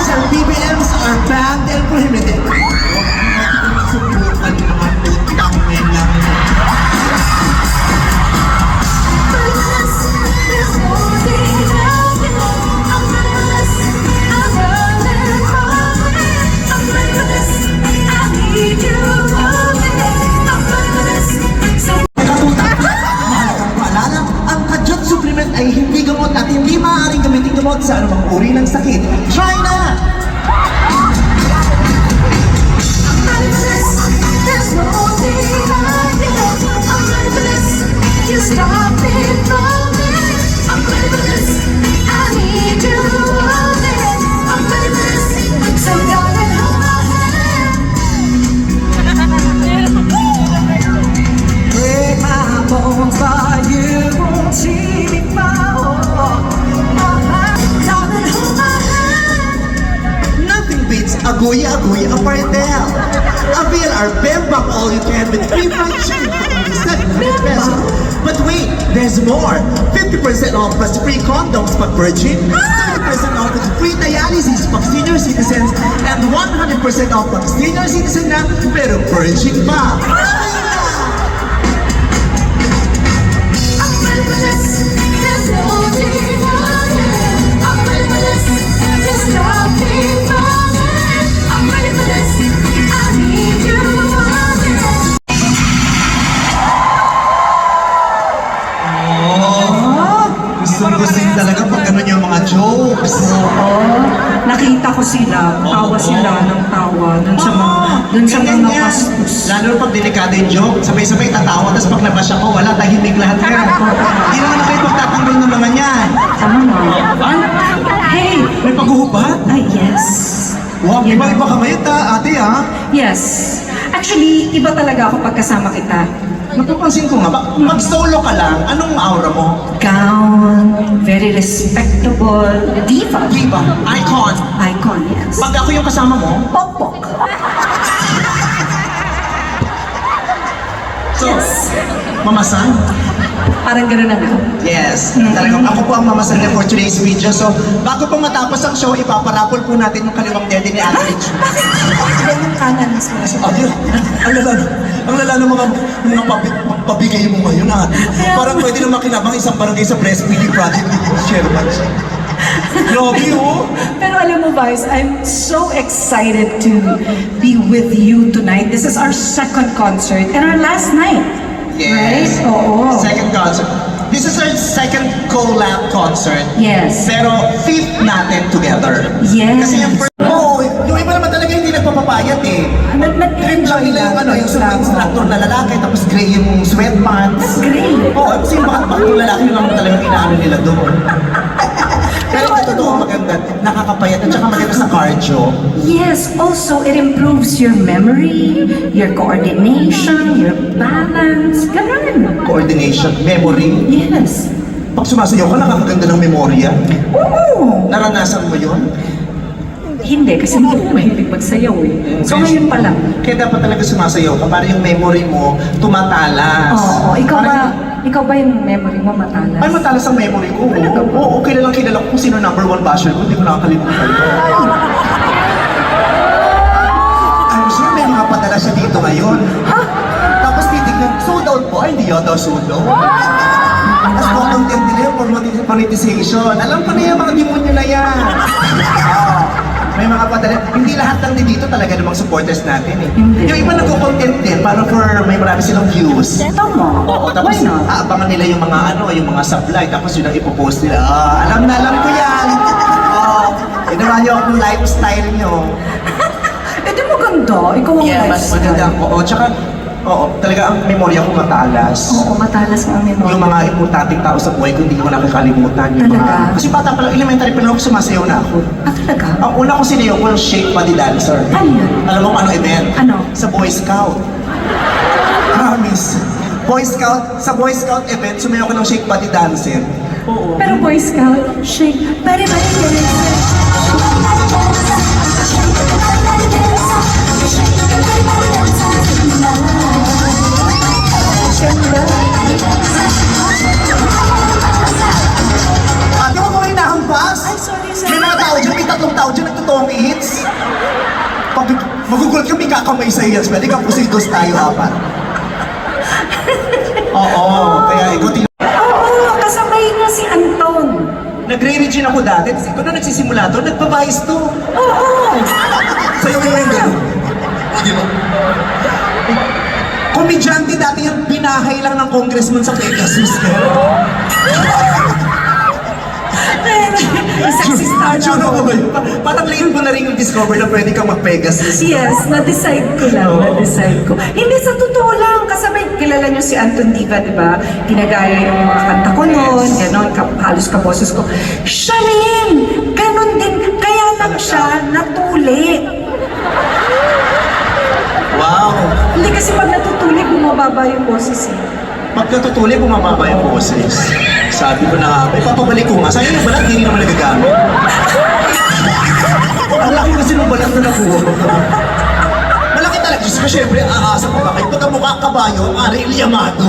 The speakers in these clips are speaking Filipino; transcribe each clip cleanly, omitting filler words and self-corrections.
our BBMs are banned and prohibited. Subukan mga putang nilang. Supplement ay hindi gamot at hindi maaaring gamitin gamot sa anumang uri ng sakit. Try na! Aguya Apartel. Avail our Bembang all you can with free fried chicken for only 700 pesos. But wait, there's more. 50% off plus free condoms pag virgin, 30% off with free dialysis pag senior citizens, and 100% off pag senior citizen na pero virgin pa. Gusto talaga pag ganun yung mga jokes. Oo. Nakita ko sila, tawa sila ng tawa dun sa mga pastos. Lalo pag delikado yung joke, sabay-sabay tatawa, tapos pag nabasya ko, wala, tahimik lahat yan. Hindi naman na kayo pagtatanggol ng mga yan. Tama na. Hey! May paghuhubad? Ay, yes. Wow, iba-iba ka ngayon ate Yes. Actually, iba talaga ako pagkasama kita. Napapansin ko nga, mag-solo ka lang, anong aura mo? Gown, very respectable, diva. Diba? Icon. Icon, yes. Pag ako yung kasama mo, Pokpok. so, Yes. mamasan? Parang gano'n na nga. Yes, talagang ako po ang mamasan niya for today's video. So, bago pong matapos ang show, ipaparapol po natin yung kaliwang dede ni Ate Rich. Bakit yung kanan mismo? Ang lala ng mga pabigay mo ngayon, ate. Parang pwede na makinabang isang barangay sa breast feeding project ni Sherman. Grabe, oh! Pero alam mo, Vice, I'm so excited to be with you tonight. This is our second concert and our last night. Yes. Right? Oo. Second concert. This is our second collab concert. Yes. Pero fifth natin together. Yes. Kasi yung first... Oo, yung iba naman talaga hindi nagpapapayat eh. Dream lang nila yung super instructor na lalaki, tapos gray yung sweatpants. Gray? Oo, kasi bakit yung lalaki naman talagang inaano nila doon. Pero ito totoo maganda, nakakapayat at saka maganda sa cardio. Yes, also it improves your memory, your coordination, your balance. Ganun. Coordination, memory. Yes. Pag sumasayaw ka, nakakaganda ng memorya. Oo. Naranasan mo yun? Hindi, kasi hindi ko mahilig magsayaw eh. So ngayon pa lang. Kaya dapat talaga sumasayaw ka para yung memory mo tumatalas. Oo, ikaw ba yung memory mo matalas? Ay, matalas ang memory ko. Talaga ba? Oo, kilalang kilala ko kung sino number one basher ko. Hindi ko nakakalimutan. I'm sure may mga padala siya dito ngayon. Ha? Tapos titignan, sold out po. Ay, hindi yata sold out. Tapos po ang content nila yung monetization. Alam ko na yung mga demonyo na yan. May mga padala. Hindi lahat lang dito talaga namang supporters natin eh. Hindi. Yung iba nagko-content din para for may marami silang views. Tama. Oo, tapos Why not? aabangan nila yung mga yung mga supply, tapos yun ang ipopost nila. Alam ko yan. Yun naman yung lifestyle nyo. Eh di maganda. Ikaw ang Mas maganda ako. Tsaka, talaga ang memorya ko matalas. Oo, matalas nga ang memory. Yung mga importanteng tao sa buhay ko, hindi ko nakakalimutan. Yung Talaga? kasi bata pa lang, elementary pa lang ako, sumasayaw na ako. Ah, talaga? Ang una ko sinayaw ko yung Shake Body Dancer. Ano yun? Alam mo kung ano event? Ano? Sa Boy Scout. Promise. Sa Boy Scout event, sumayaw ko ng Shake Body Dancer. Oo. Pero Boy Scout, shake, bari. Ate, huwag mo hinahampas. Ay, sorry. May mga tao dyan, may tatlong tao dyan, totoong hits. Magugulat kami kakamay sa iyas, pwede ka pusidos tayo apat. Oo, kaya ikaw Oo, kasabay niya si Anton. nagre-regine ako dati, kasi ito na nagsisimula to, nagbabayis to. Oo. Sa'yo mo yung gano'n. Hindi mo. Komedyante dati yung binahay lang ng congressman sa Pegasus. Sexy star Sure na ako ako. ba yun? Parang late mo na rin yung discover na pwede kang mag-Pegasus. Yes, na-decide ko lang, na-decide ko. Hindi, sa totoo lang, kasabay, kilala niyo si Anton Diva, di ba? Ginagaya yung mga kanta ko noon, gano'n, halos kaboses ko. Siya rin! Ganon din, kaya lang siya natuli. Wow! Hindi kasi pag natutuli, bumababa yung boses eh. Pag natutuli, bumababa yung boses. Sabi ko na nga, may papabalik ko nga. Sayang yung balat, hindi naman nagagamit. Ang laki kasi ng balat na nakuha ko. Malaki talaga. Diyos ko, syempre, aasa pa ba kayo? Pagka mukha kabayo, Ariel Yamato.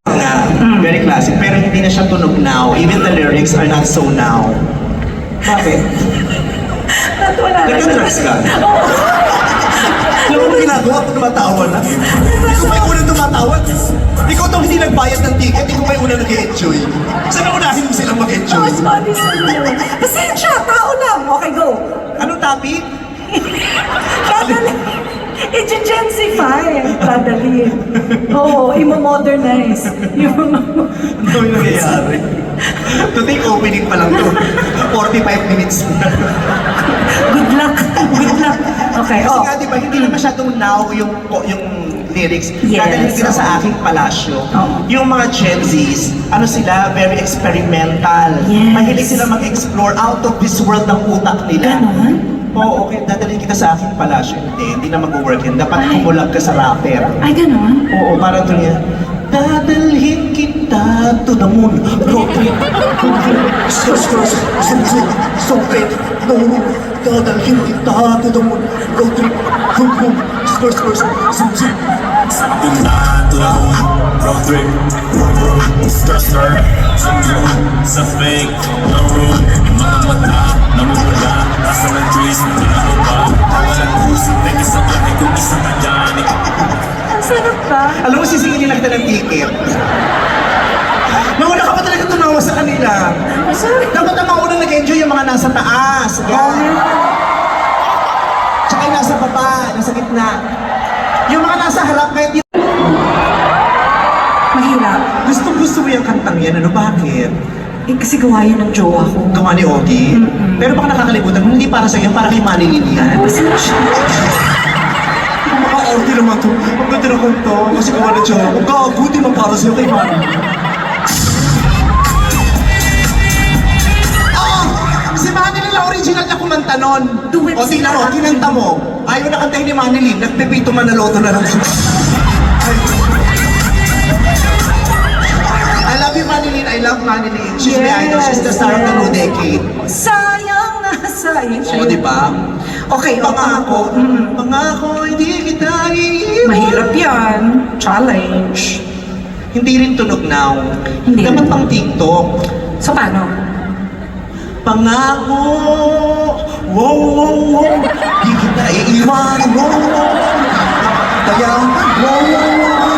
Nga, very classic. Pero hindi na siya tunog now. Even the lyrics are not so now. Bakit? Natula na Nagka-drugs ka? Alam mo ba ginagawa ko tumatawa na? Ikaw may unang tumatawa. Ikaw daw hindi nagbayad ng ticket, ikaw may unang nag-enjoy. Saan unahin mo silang mag-enjoy? Tapos body sa'yo. Pasensya, tao lang. Okay, go. Anong topic? Dadali. I-gensify. Dadali. Oo, imo-modernize. Ano yung nangyayari? Today, opening pa lang to. 45 minutes na. Good luck. Good luck. Okay, Kasi oh. nga, di ba, hindi na masyadong now yung lyrics. Yes, Dadalhin kita oo. sa aking palasyo. Oo. Yung mga Gen Zs, ano sila, very experimental. Yes. Mahilig sila mag-explore out of this world ng utak nila. Ganon? Oo, okay. Dadalhin kita sa aking palasyo. Hindi na mag-work yan. Dapat Ay. kumulag ka sa rapper. Ay, ganon? Oo, parang ito niya. Dadalhin kita to the moon. Road trip. Skrs. Stupid. No. Dadalhin kita to the moon. Road trip. Skrs. Zoom. Punta to the moon, road trip, skirt, zoom zoom, sa fake, no room, yung mga mata, namumula, nasa ng trees, pinababa, walang puso, may isang laki kung isang kanyani. Ang sarap ba? Alam mo, sisingin na kita ng ticket. Mauna ka pa talaga tumawa sa kanila. Ang sarap. Dapat ang mga unang nag-enjoy yung mga nasa taas. Yan. Tsaka yung nasa baba, nasa gitna. Yung mga nasa harap, kahit di... Mahirap. Gusto mo yung kantang yan. Ano, bakit? Eh, kasi gawa yun ng jowa ko. Gawa ni Ogie. Pero baka nakakalimutan, hindi para sa'yo, para kay Manilin yan. Pasensya. Maka-orty naman to. Ang ganda ng kanta. Kasi gawa na siya. Ang gago, di man para sa'yo kay Manilin. Si Manilin na original na kumanta nun. Duet O tingnan mo, sila. kinanta mo. Ayaw na kantahin ni Manilin, nagpipito manaloto na lang siya. I love you, Manilin. I love Manilin. She's my idol. She's the star of the new decade. Sayang na sayang. Oo, di ba? Okay, Pangako, pangako, hindi kita iiwan. Mahirap yan. Challenge. Hindi rin tunog now. Hindi Dapat rin. pang TikTok. So, paano? Pangako, wow, di kita iiwan, kaya,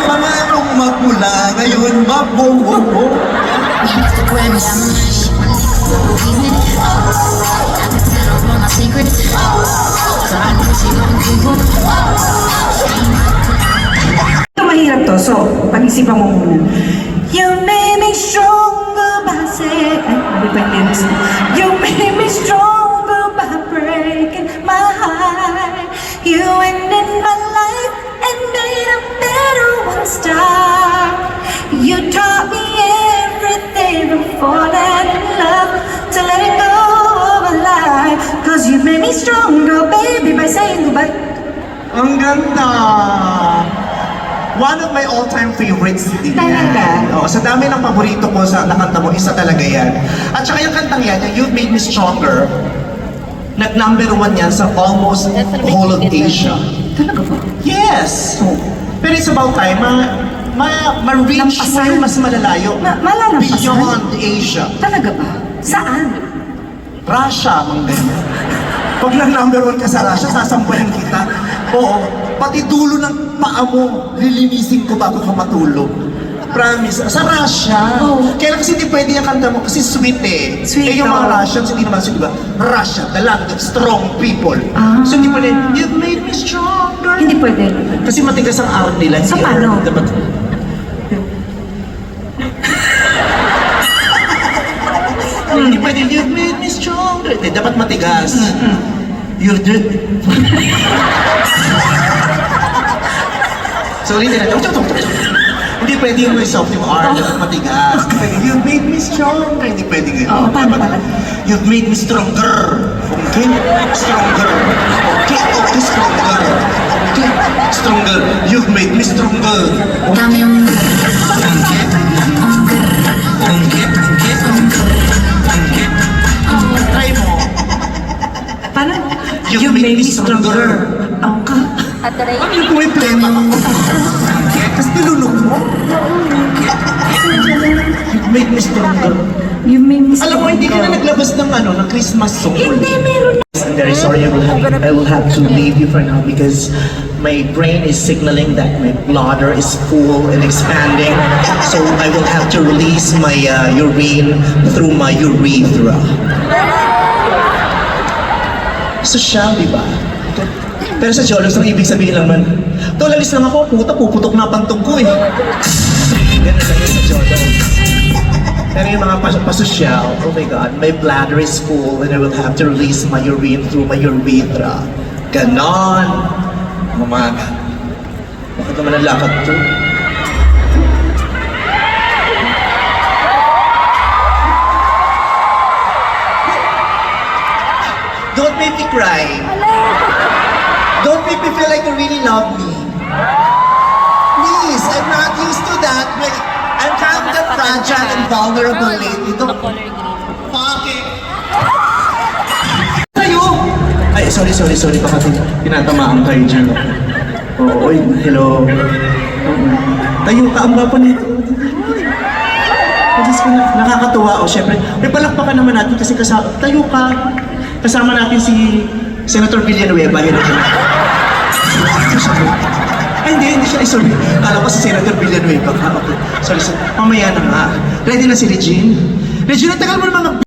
pangakong magmula ngayon, Ito mahirap to. So, pag-isipan mo muna. You made me stronger by saying... Ay, hindi pa yung lyrics. You made me stronger by breaking my heart. You ended my life and made a better one start. You taught me everything from falling in love to letting go of a lie. Cause you made me stronger, baby, by saying goodbye. Ang ganda! One of my all-time favorites din Talaga? yan. Sa dami ng paborito ko sa nakanta mo, isa talaga yan. At saka yung kantang yan, yung You Made Me Stronger, nag-number 1 yan sa almost whole of Asia. Talaga ba? Yes! Pero it's about time, ma-reach mo Lampasan. yung mas malalayo. Malalampasan? Beyond Asia. Talaga ba? Saan? Russia, mga ganyan. Pag nag-number 1 ka sa Russia, sasampayan kita. Oo, pati dulo ng paa mo, lilinisin ko bago ka matulog. Promise. Sa Russia. Oo. Kaya kasi hindi pwede yung kanta mo kasi sweet eh. Sweet, yung mga oo. Russians, hindi naman sweet, diba? Russia, the land of strong people. Ah. So hindi pwede, you've made me stronger. Hindi pwede. Kasi matigas ang arm nila. So, hindi paano? dapat... Hindi pwede, you've made me stronger. Hindi, dapat matigas. You're the... Sorry, hindi na. Hindi pwede yung may soft yung arm, dapat matigas. Hindi pwede, you've made me stronger. Hindi pwede ganyan. Oo, paano, Dapat, paano? You've made me stronger. Okay? Stronger. Okay, okay, stronger. Okay, stronger. You've made me stronger. Try mo. Paano? You make me stronger. Ang ka. Ano yung kumiplema ako? Kasi nilunok mo. You've made me stronger. You made me Alam mo, hindi ka na naglabas ng ano, ng Christmas song. Hindi, meron na. I'm very sorry, I will have to leave you for now because my brain is signaling that my bladder is full and expanding. So I will have to release my urine through my urethra. Social, di ba? Pero sa Cholos, ang ibig sabihin lang man, tol, alis lang ako, puta, puputok na pantog ko eh. Ganun lang yun sa Cholos. Pero yung mga pasosyal, oh my God, my bladder is full and I will have to release my urine through my urethra. Ganon. Mamaga. Bakit naman ang lakad to? Don't make me cry. Don't make me feel like you really love me. Please, I'm not used to that. I'm kind of fragile and vulnerable lately. Don't... Bakit? Tayo! Ay, sorry. Baka tinatamaan kayo dyan. Oo, oy, hello. Tayo ka, ang gwapo nito. Diyos ko, nakakatuwa. O, syempre, may palakpakan naman natin kasi tayo ka. Kasama natin si Senator Villanueva. Yan na siya. Ay, hindi siya. Ay, sorry. Kala ko si Senator Villanueva. Okay. Sorry. Mamaya na nga. Ready na si Regine? Regine, ang tagal mo naman